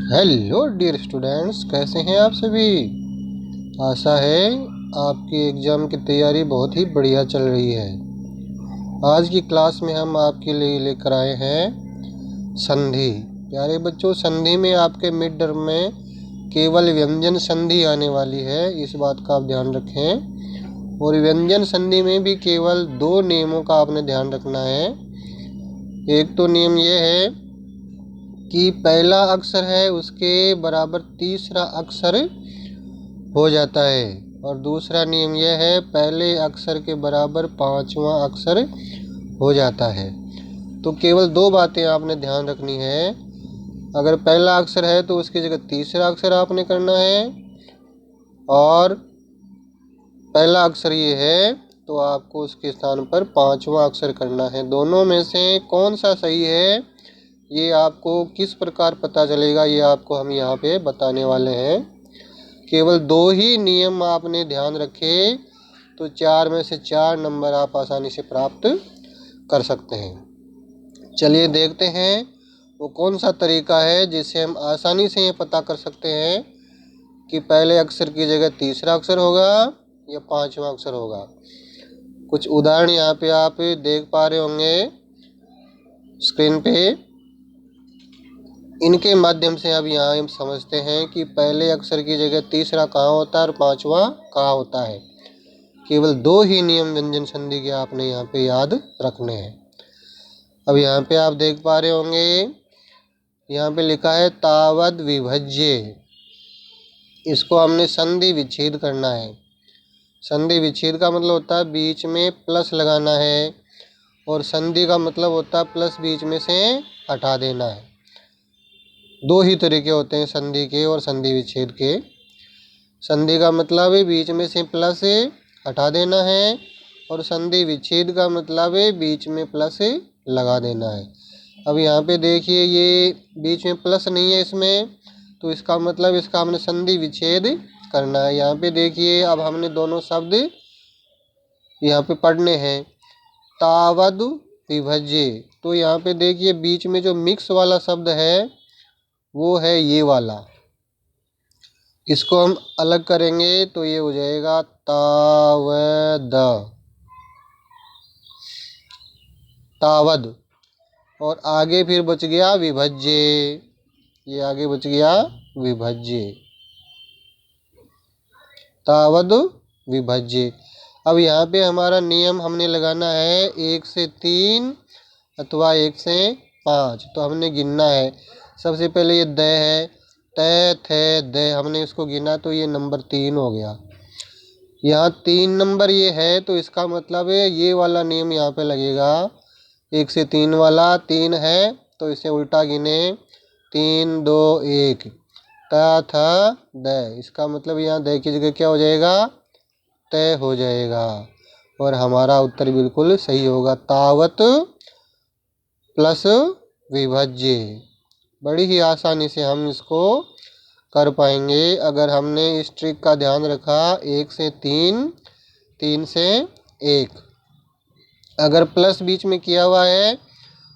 Hello dear students, कैसे हैं आप सभी। आशा है आपकी एग्ज़ाम की तैयारी बहुत ही बढ़िया चल रही है। आज की क्लास में हम आपके लिए लेकर आए हैं संधि। प्यारे बच्चों, संधि में आपके मिड टर्म में केवल व्यंजन संधि आने वाली है, इस बात का आप ध्यान रखें। और व्यंजन संधि में भी केवल 2 नियमों का आपने ध्यान रखना है। एक तो नियम ये है कि पहला अक्षर है उसके बराबर तीसरा अक्षर हो जाता है, और दूसरा नियम यह है पहले अक्षर के बराबर 5वां अक्षर हो जाता है। तो केवल 2 बातें आपने ध्यान रखनी है। अगर पहला अक्षर है तो उसकी जगह तीसरा अक्षर आपने करना है, और पहला अक्षर ये है तो आपको उसके स्थान पर 5वां अक्षर करना है। दोनों में से कौन सा सही है ये आपको किस प्रकार पता चलेगा, ये आपको हम यहाँ पे बताने वाले हैं। केवल 2 ही नियम आपने ध्यान रखे तो 4 में से 4 नंबर आप आसानी से प्राप्त कर सकते हैं। चलिए देखते हैं वो कौन सा तरीका है जिससे हम आसानी से ये पता कर सकते हैं कि पहले अक्षर की जगह तीसरा अक्षर होगा या 5वां अक्षर होगा। कुछ उदाहरण यहाँ पे आप देख पा रहे होंगे स्क्रीन पे। इनके माध्यम से अब यहाँ हम समझते हैं कि पहले अक्षर की जगह तीसरा कहाँ होता है और 5वां कहाँ होता है। केवल 2 ही नियम व्यंजन संधि के आपने यहाँ पे याद रखने हैं। अब यहाँ पे आप देख पा रहे होंगे, यहाँ पे लिखा है तावद विभज्य। इसको हमने संधि विच्छेद करना है। संधि विच्छेद का मतलब होता है बीच में प्लस लगाना है, और संधि का मतलब होता है प्लस बीच में से हटा देना है। 2 ही तरीके होते हैं संधि के और संधि विच्छेद के। संधि का मतलब है बीच में से प्लस हटा देना है, और संधि विच्छेद का मतलब है बीच में प्लस लगा देना है। अब यहाँ पे देखिए ये बीच में प्लस नहीं है इसमें, तो इसका मतलब इसका हमने संधि विच्छेद करना है। यहाँ पे देखिए अब हमने दोनों शब्द यहाँ पे पढ़ने हैं, तावद विभज्य। तो यहाँ पे देखिए बीच में जो मिक्स वाला शब्द है वो है ये वाला। इसको हम अलग करेंगे तो ये हो जाएगा तावद, तावद। और आगे फिर बच गया विभज्य, ये आगे बच गया विभज्य, तावद विभज्य। अब यहाँ पे हमारा नियम हमने लगाना है 1 से 3 अथवा 1 से 5। तो हमने गिनना है। सबसे पहले ये द है, तय थे द, हमने इसको गिना तो ये नंबर 3 हो गया। यहाँ 3 नंबर ये है तो इसका मतलब है ये वाला नियम यहाँ पे लगेगा। 1 से 3 वाला 3 है तो इसे उल्टा गिने, 3 2 1, त थ द। इसका मतलब यहाँ द की जगह क्या हो जाएगा, तय हो जाएगा, और हमारा उत्तर बिल्कुल सही होगा। तावत प्लस विभज्य। बड़ी ही आसानी से हम इसको कर पाएंगे अगर हमने इस ट्रिक का ध्यान रखा। 1 से 3, 3 से 1। अगर प्लस बीच में किया हुआ है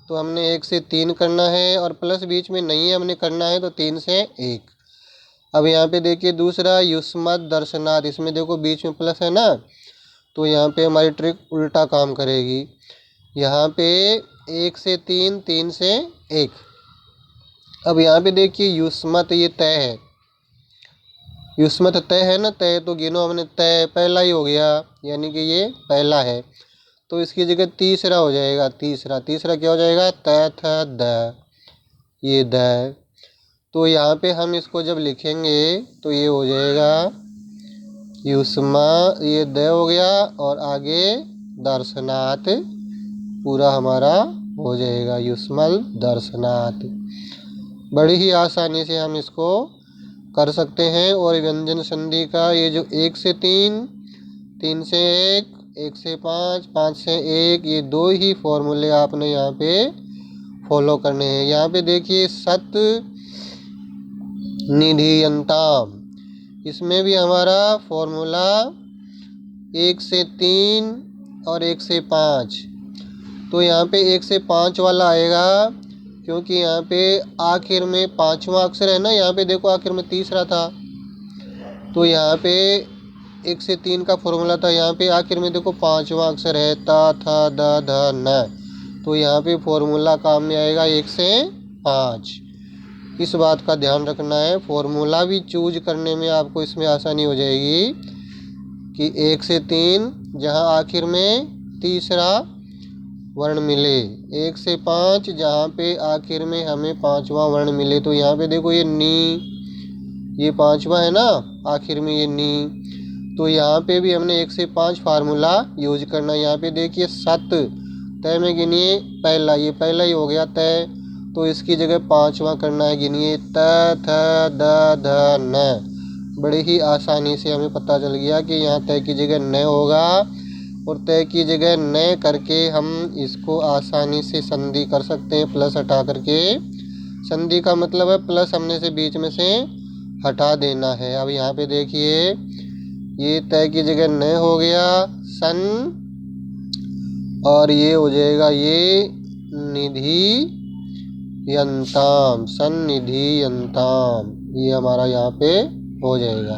तो हमने 1 से 3 करना है, और प्लस बीच में नहीं है हमने करना है तो 3 से 1। अब यहाँ पे देखिए दूसरा युष्मत दर्शनार्थ, इसमें देखो बीच में प्लस है ना, तो यहाँ पे हमारी ट्रिक उल्टा काम करेगी। यहाँ पे 1 से 3, 3 से 1। अब यहाँ पे देखिए युष्मत ये तय है, युष्मत तय है ना, तय तो गिनो हमने, तय पहला ही हो गया यानी कि ये पहला है, तो इसकी जगह तीसरा हो जाएगा। तीसरा तीसरा क्या हो जाएगा, त थ द, ये द। तो यहाँ पे हम इसको जब लिखेंगे तो ये हो जाएगा युष्मा, ये द हो गया, और आगे दर्शनाथ पूरा हमारा हो जाएगा युष्मल दर्शनाथ। बड़ी ही आसानी से हम इसको कर सकते हैं। और व्यंजन संधि का ये जो 1 से 3, 3 से 1, 1 से 5, 5 से 1, ये 2 ही फॉर्मूले आपने यहाँ पे फॉलो करने हैं। यहाँ पे देखिए सत निधियंताम, इसमें भी हमारा फॉर्मूला 1 से 3 और 1 से 5। तो यहाँ पे 1 से 5 वाला आएगा क्योंकि यहाँ पे आखिर में पांचवा अक्षर है ना, यहाँ पे देखो आखिर में तीसरा था, तो यहाँ पे 1 से 3 का फॉर्मूला था, यहाँ पे आखिर में देखो पांचवा अक्षर है ता था द ध न, तो यहाँ पे फॉर्मूला काम में आएगा 1 से 5। इस बात का ध्यान रखना है, फॉर्मूला भी चूज करने में आपको इसमें आसानी हो जाएगी कि 1 से 3 जहाँ आखिर में तीसरा वर्ण मिले, 1 से 5 जहाँ पे आखिर में हमें पांचवा वर्ण मिले। तो यहाँ पे देखो ये नी, ये पांचवा है ना, आखिर में ये नी, तो यहाँ पे भी हमने 1 से 5 फार्मूला यूज करना। यहाँ पे देखिए सत, तय में गिनिए पहला, ये पहला ही हो गया तय, तो इसकी जगह पांचवा करना है, गिनिए त थ द ध न। बड़े ही आसानी से हमें पता चल गया कि यहाँ तय की जगह न होगा, और तय की जगह न करके हम इसको आसानी से संधि कर सकते हैं, प्लस हटा करके। संधि का मतलब है प्लस हमने से बीच में से हटा देना है। अब यहाँ पे देखिए ये तय की जगह न हो गया सन, और ये हो जाएगा ये निधि यंताम, सन्निधि यंताम, ये हमारा यहाँ पे हो जाएगा।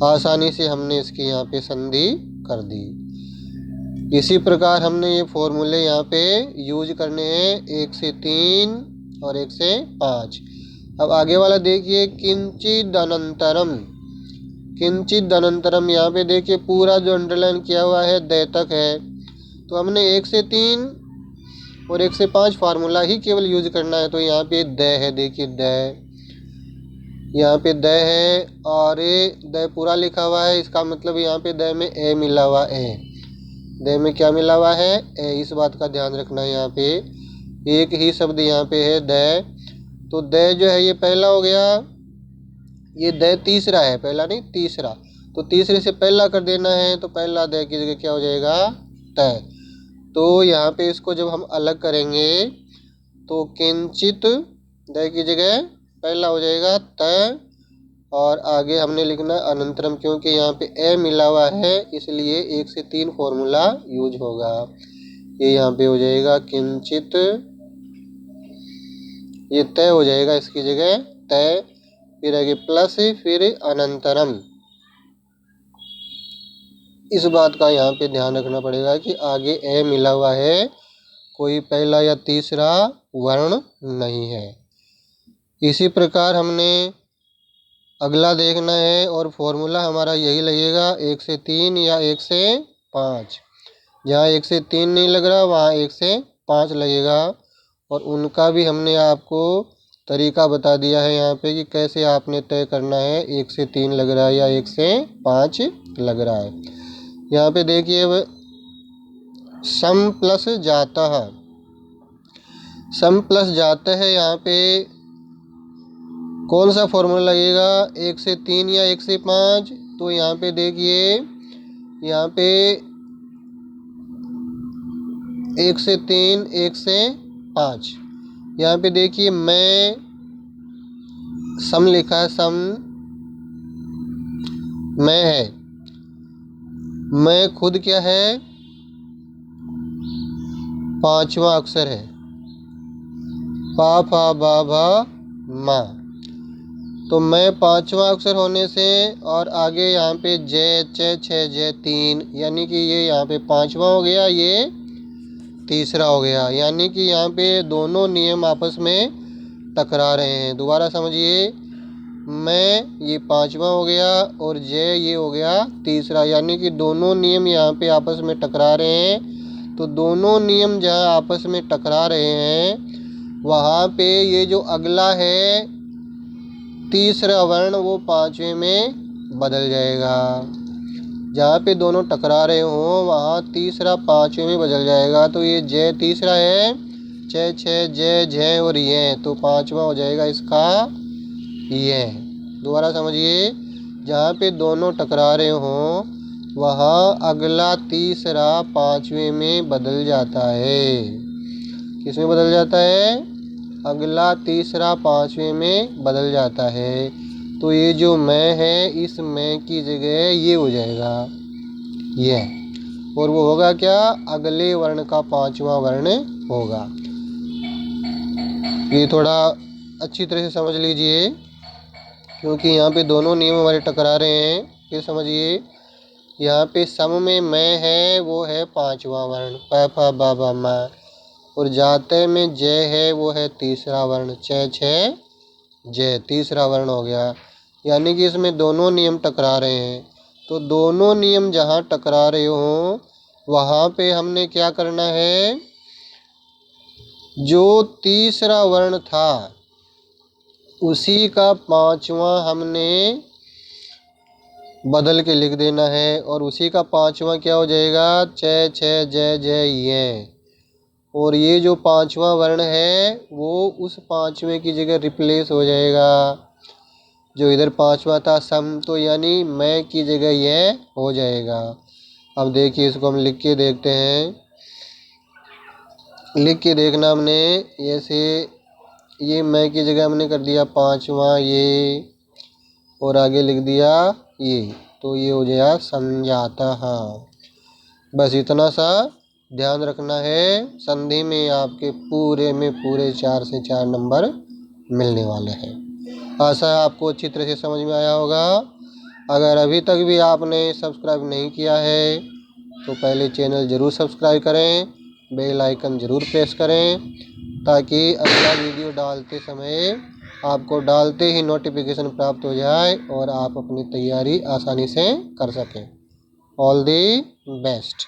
आसानी से हमने इसकी यहाँ पे संधि कर दी। इसी प्रकार हमने ये फॉर्मूले यहाँ पे यूज करने हैं 1 से 3 और 1 से 5। अब आगे वाला देखिए किंचित अनंतरम। किंचित अनंतरम, यहाँ पे देखिए पूरा जो अंडरलाइन किया हुआ है द तक है, तो हमने 1 से 3 और 1 से 5 फार्मूला ही केवल यूज करना है। तो यहाँ पे द है, देखिए द, यहाँ पे द है और ये द पूरा लिखा हुआ है, इसका मतलब यहाँ पे द में ए मिला हुआ है, द में क्या मिला हुआ है ए, इस बात का ध्यान रखना है। यहाँ पे एक ही शब्द यहाँ पे है द, तो द जो है ये पहला हो गया, ये द तीसरा है, पहला नहीं तीसरा, तो तीसरे से पहला कर देना है, तो पहला द की जगह क्या हो जाएगा तय। तो यहाँ पे इसको जब हम अलग करेंगे तो किंचित द की जगह पहला हो जाएगा तय, और आगे हमने लिखना अनंतरम, क्योंकि यहाँ पे ए मिला हुआ है इसलिए 1 से 3 फॉर्मूला यूज होगा। ये यहाँ पे हो जाएगा किंचित, ये तय हो जाएगा इसकी जगह तय, फिर आगे प्लस, फिर अनंतरम। इस बात का यहाँ पे ध्यान रखना पड़ेगा कि आगे ए मिला हुआ है, कोई पहला या तीसरा वर्ण नहीं है। इसी प्रकार हमने अगला देखना है, और फॉर्मूला हमारा यही लगेगा 1 से 3 या 1 से 5। जहाँ 1 से 3 नहीं लग रहा वहाँ 1 से 5 लगेगा, और उनका भी हमने आपको तरीका बता दिया है यहाँ पे कि कैसे आपने तय करना है 1 से 3 लग रहा है या 1 से 5 लग रहा है। यहाँ पे देखिए सम प्लस जाता है, सम प्लस जाता है, यहाँ पे कौन सा फॉर्मूला लगेगा 1 से 3 या 1 से 5। तो यहाँ पे देखिए यहाँ पे 1 से 3 1 से 5, यहाँ पे देखिए मैं सम लिखा है, सम मैं है, मैं खुद क्या है पांचवा अक्षर है, पा फा बा भा मा, तो मैं पांचवा अक्षर होने से, और आगे यहाँ पे जय च छ जय 3, यानी कि ये यहाँ पे पांचवा हो गया, ये तीसरा हो गया, यानी कि यहाँ पे दोनों नियम आपस में टकरा रहे हैं। दोबारा समझिए, मैं ये पांचवा हो गया और जय ये हो गया तीसरा, यानी कि दोनों नियम यहाँ पे आपस में टकरा रहे हैं। तो दोनों नियम जहाँ आपस में टकरा रहे हैं वहाँ पे ये जो अगला है तीसरा वर्ण वो पांचवें में बदल जाएगा। जहाँ पे दोनों टकरा रहे हों वहाँ तीसरा पांचवें में बदल जाएगा। तो ये जय तीसरा है, छ छ जय जय और ये, तो पांचवा हो जाएगा इसका ये। दोबारा समझिए, जहाँ पे दोनों टकरा रहे हों वहाँ अगला तीसरा पांचवें में बदल जाता है। किस में बदल जाता है? अगला तीसरा पांचवें में बदल जाता है। तो ये जो मैं है इस मैं की जगह ये हो जाएगा ये, और वो होगा क्या? अगले वर्ण का पांचवा वर्ण होगा। ये थोड़ा अच्छी तरह से समझ लीजिए, क्योंकि यहाँ पे दोनों नियम हमारे टकरा रहे हैं। फिर समझिए, यहाँ पे सम में मैं है वो है पांचवा वर्ण प फ ब भ म, और जाते में जय है वो है तीसरा वर्ण च छ जय, तीसरा वर्ण हो गया। यानी कि इसमें दोनों नियम टकरा रहे हैं। तो दोनों नियम जहाँ टकरा रहे हो वहाँ पे हमने क्या करना है, जो तीसरा वर्ण था उसी का पांचवा हमने बदल के लिख देना है, और उसी का पांचवा क्या हो जाएगा, च छ जय जय ये। और ये जो पांचवा वर्ण है वो उस पांचवे की जगह रिप्लेस हो जाएगा। जो इधर पांचवा था सम, तो यानी मैं की जगह ये हो जाएगा। अब देखिए, इसको हम लिख के देखते हैं। लिख के देखना हमने, ऐसे ये मैं की जगह हमने कर दिया पांचवा ये, और आगे लिख दिया ये, तो ये हो जाएगा संजाता। हाँ, बस इतना सा ध्यान रखना है। संधि में आपके पूरे में पूरे 4 से 4 नंबर मिलने वाले हैं। आशा है आपको अच्छी तरह से समझ में आया होगा। अगर अभी तक भी आपने सब्सक्राइब नहीं किया है तो पहले चैनल ज़रूर सब्सक्राइब करें, बेल आइकन ज़रूर प्रेस करें, ताकि अगला वीडियो डालते समय आपको डालते ही नोटिफिकेशन प्राप्त हो जाए और आप अपनी तैयारी आसानी से कर सकें। All the best.